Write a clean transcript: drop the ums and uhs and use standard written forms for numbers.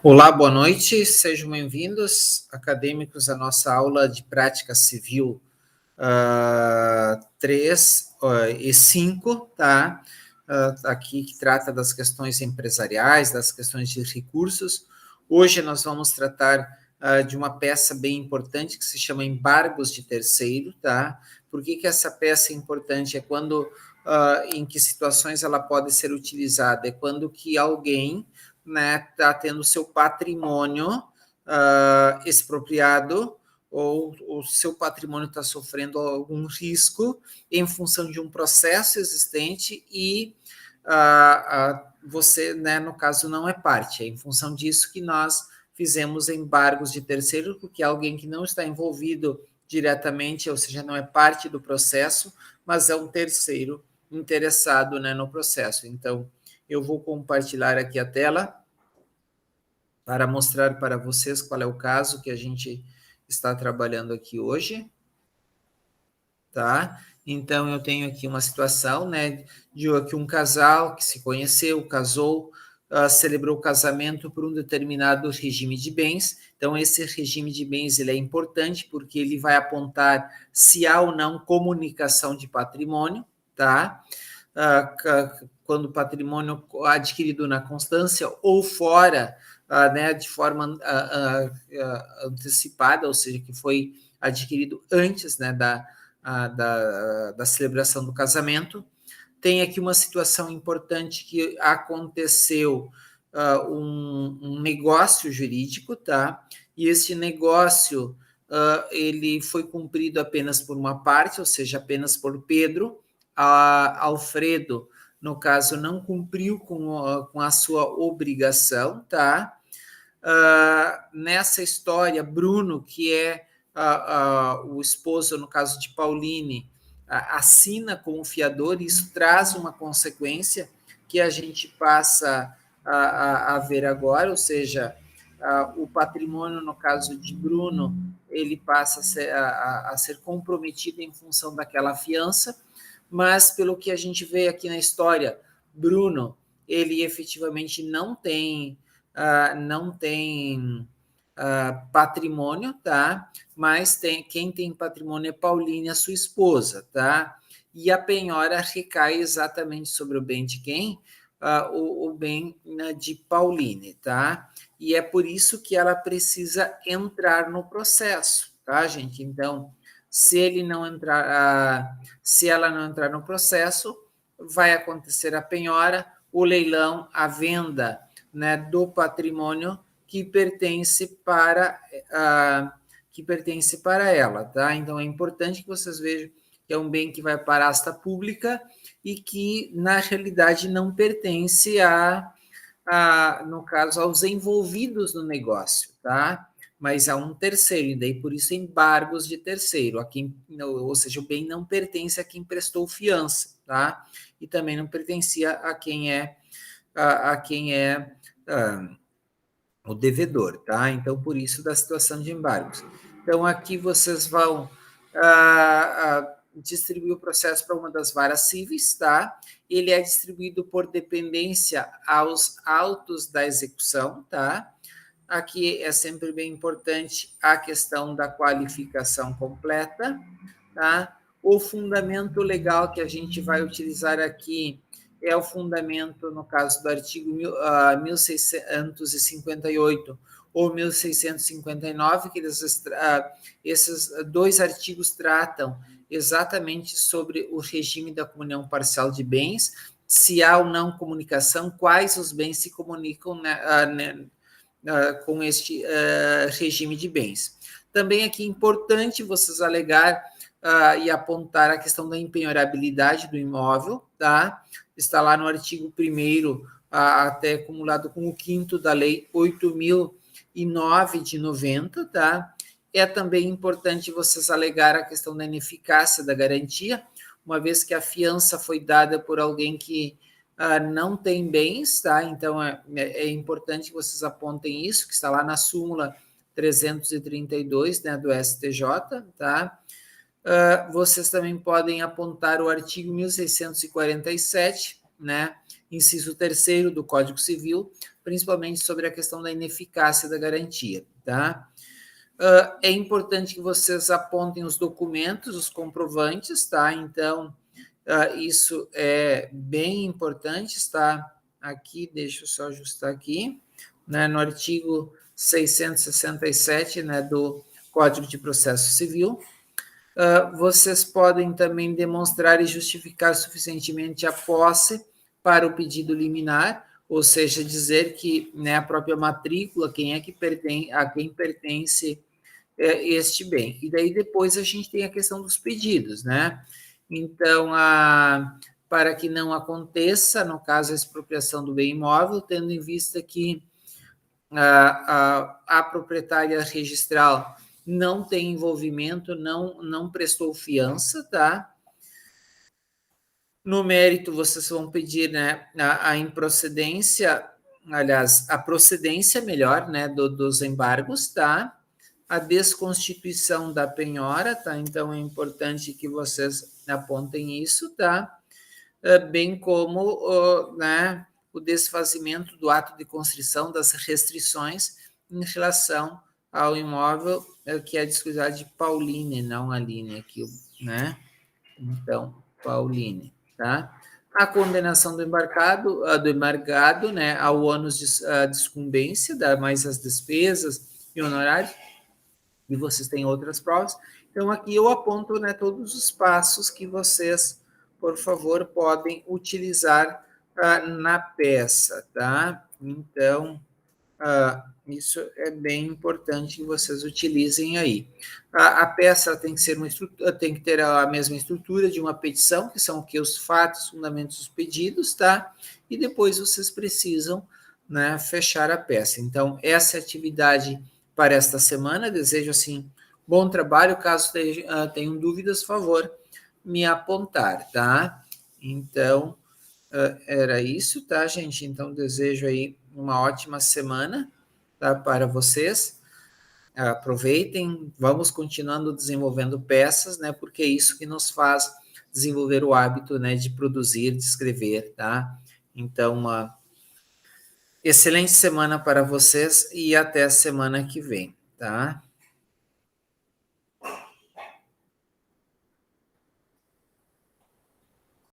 Olá, boa noite, sejam bem-vindos, acadêmicos, à nossa aula de prática civil 3 e 5, tá? Aqui que trata das questões empresariais, das questões de recursos. Hoje nós vamos tratar de uma peça bem importante que se chama embargos de terceiro, tá? Por que essa peça é importante? É quando, em que situações ela pode ser utilizada? É quando que alguém, né, está tendo seu patrimônio expropriado ou o seu patrimônio está sofrendo algum risco em função de um processo existente e você, né, no caso, não é parte. É em função disso que nós fizemos embargos de terceiro, porque é alguém que não está envolvido diretamente, ou seja, não é parte do processo, mas é um terceiro interessado, né, no processo. Então, eu vou compartilhar aqui a tela para mostrar para vocês qual é o caso que a gente está trabalhando aqui hoje, tá? Então, eu tenho aqui uma situação, né, de que um casal que se conheceu, casou, celebrou o casamento por um determinado regime de bens. Então, esse regime de bens ele é importante porque ele vai apontar se há ou não comunicação de patrimônio, tá? Quando o patrimônio adquirido na constância ou fora, né, de forma antecipada, ou seja, que foi adquirido antes, né, da celebração do casamento. Tem aqui uma situação importante que aconteceu um negócio jurídico, tá? E esse negócio ele foi cumprido apenas por uma parte, ou seja, apenas por Pedro. Alfredo, no caso, não cumpriu com a sua obrigação, tá? Nessa história, Bruno, que é o esposo, no caso de Pauline, assina como fiador, e isso traz uma consequência que a gente passa a ver agora, ou seja, o patrimônio, no caso de Bruno, ele passa a ser comprometido em função daquela fiança, mas pelo que a gente vê aqui na história, Bruno, ele efetivamente não tem patrimônio, tá? Mas quem tem patrimônio é Pauline, a sua esposa, tá? E a penhora recai exatamente sobre o bem de quem? O bem, né, de Pauline, tá? E é por isso que ela precisa entrar no processo, tá, gente? Então, se ela não entrar no processo, vai acontecer a penhora, o leilão, a venda, né, do patrimônio que pertence para ela, tá? Então é importante que vocês vejam que é um bem que vai para a asta pública e que na realidade não pertence no caso, aos envolvidos no negócio, tá? Mas a um terceiro, e daí por isso embargos de terceiro, ou seja, o bem não pertence a quem prestou fiança, tá? E também não pertencia a quem é o devedor, tá? Então, por isso da situação de embargos. Então, aqui vocês vão distribuir o processo para uma das varas cíveis, tá? Ele é distribuído por dependência aos autos da execução, tá? Aqui é sempre bem importante a questão da qualificação completa, tá? O fundamento legal que a gente vai utilizar aqui é o fundamento, no caso do artigo 1658 ou 1659, que esses dois artigos tratam exatamente sobre o regime da comunhão parcial de bens, se há ou não comunicação, quais os bens se comunicam, né, com este regime de bens. Também aqui é importante vocês alegar e apontar a questão da empenhorabilidade do imóvel, tá? Está lá no artigo 1º, até acumulado com o 5º da Lei 8.009 de 90, tá? É também importante vocês alegar a questão da ineficácia da garantia, uma vez que a fiança foi dada por alguém que não tem bens, tá? Então é importante que vocês apontem isso, que está lá na súmula 332, né, do STJ, tá? Vocês também podem apontar o artigo 1647, né, inciso 3º do Código Civil, principalmente sobre a questão da ineficácia da garantia, tá? É importante que vocês apontem os documentos, os comprovantes, tá? Então, isso é bem importante, está aqui, deixa eu só ajustar aqui, né, no artigo 667, né, do Código de Processo Civil. Vocês podem também demonstrar e justificar suficientemente a posse para o pedido liminar, ou seja, dizer que, né, a própria matrícula, quem é que pertence, a quem pertence este bem. E daí depois a gente tem a questão dos pedidos, né? Então, para que não aconteça, no caso, a expropriação do bem imóvel, tendo em vista que a proprietária registral não tem envolvimento, não prestou fiança, tá? No mérito, vocês vão pedir, né, a improcedência, aliás, a procedência melhor, né, dos embargos, tá? A desconstituição da penhora, tá? Então, é importante que vocês apontem isso, tá? Bem como, né, o desfazimento do ato de constrição das restrições em relação ao imóvel que é de de Pauline, não Aline aqui, né? Então, Pauline, tá? A condenação do embargado, né, ao ônus de sucumbência, mais as despesas e honorários, e vocês têm outras provas. Então, aqui eu aponto, né, todos os passos que vocês, por favor, podem utilizar na peça, tá? Então, isso é bem importante que vocês utilizem aí. A peça tem que ser tem que ter a mesma estrutura de uma petição, que são os fatos, fundamentos, os pedidos, tá? E depois vocês precisam, né, fechar a peça. Então, essa é a atividade para esta semana. Desejo, assim, bom trabalho. Caso tenham dúvidas, por favor, me apontar, tá? Então, era isso, tá, gente? Então, desejo aí uma ótima semana, tá, para vocês. Aproveitem, vamos continuando desenvolvendo peças, né? Porque é isso que nos faz desenvolver o hábito, né, de produzir, de escrever, tá? Então, uma excelente semana para vocês e até a semana que vem, tá?